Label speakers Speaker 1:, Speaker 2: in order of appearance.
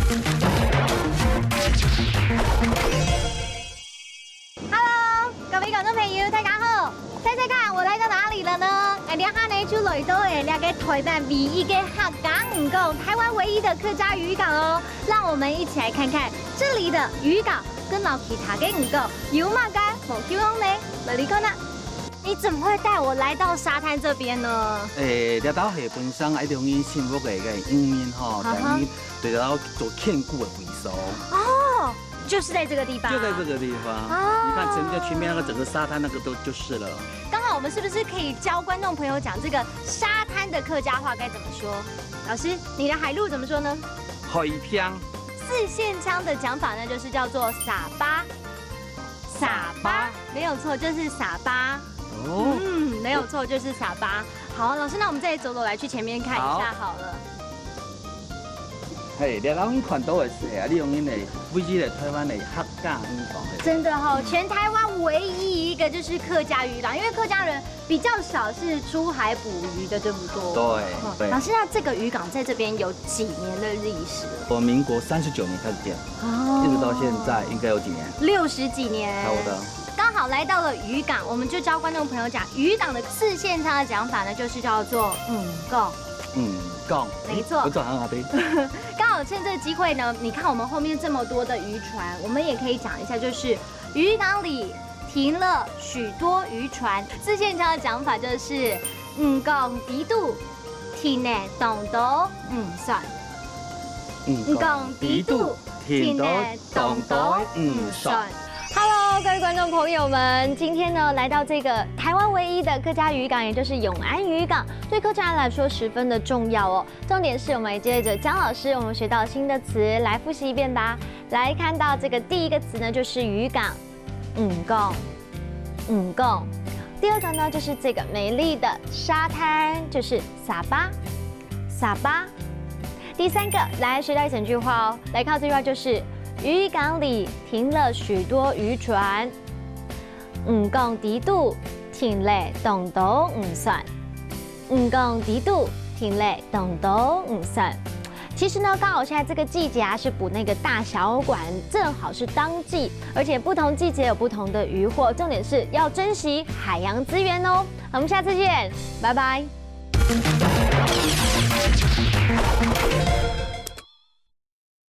Speaker 1: Hello， 各位观众朋友，大家好！猜猜看，我来到哪里了呢？今天呢，就来到那个台湾唯一的客家渔港，台湾唯一的客家渔港哦。让我们一起来看看这里的渔港跟老其他的渔港有嘛个不一样呢？来你看呐。 你怎么会带我来到沙滩这边呢？
Speaker 2: 猎岛係本身喺條邊幸福嘅一面吼，等於對獵島做侷古嘅回收。
Speaker 1: 哦，就是在这个地方。
Speaker 2: 就在這個地方。
Speaker 1: 哦，
Speaker 2: 你看前面前面那個整個沙灘那個都就是了。
Speaker 1: 剛好我們是不是可以教觀眾朋友講這個沙灘的客家話該怎麼說？老師，你的海陸怎麼說呢？
Speaker 2: 海邊。
Speaker 1: 四線腔的講法呢，就是叫做撒巴。撒巴，沒有錯，就是撒巴。
Speaker 2: 哦，
Speaker 1: 没有错，就是撒巴。好，老師，那我們再走走來去前面看一下好了。
Speaker 2: 係獵島看到嘅是啊，你用呢唯一嘅台灣嘅客家漁港。
Speaker 1: 真的哈、哦，全台灣唯一一個就是客家漁港，因為客家人比較少是出海捕魚的，對不對？
Speaker 2: 對。
Speaker 1: 老師，那這個漁港在這邊有幾年的歷史了？
Speaker 2: 我民國39年開始建，一直到現在應該有幾年
Speaker 1: ？60幾年。
Speaker 2: 差不多。
Speaker 1: 剛好來到了漁港，我們就教觀眾朋友講，漁港的四線腔的講法呢，就是叫做港。
Speaker 2: 港，
Speaker 1: 沒錯。
Speaker 2: 我轉行下邊。
Speaker 1: 剛好趁這個機會呢，你看我們後面這麼多的漁船，我們也可以講一下，就是漁港裡停了許多漁船。四線腔的講法就是港底度停呢東島算。港底度停呢東島算。 Hello， 各位觀眾朋友們，今天呢來到這個台灣唯一的客家漁港，也就是永安漁港，對客家人來說十分的重要哦。重點是我們接着江老師，我們學到新的詞，來複習一遍吧。來看到這個第一個詞呢，就是漁港，港。第二個呢，就是這個美麗的沙灘，就是撒巴。第三個，來學到一整句話哦。來看這句話就是。 漁港裡停了許多漁船，港底度停咧東島算，港底度停咧東島算。其實呢，剛好現在這個季節啊，是捕那個大小管，正好是當季，而且不同季節有不同的漁獲，重點是要珍惜海洋資源哦。我們下次見，拜拜。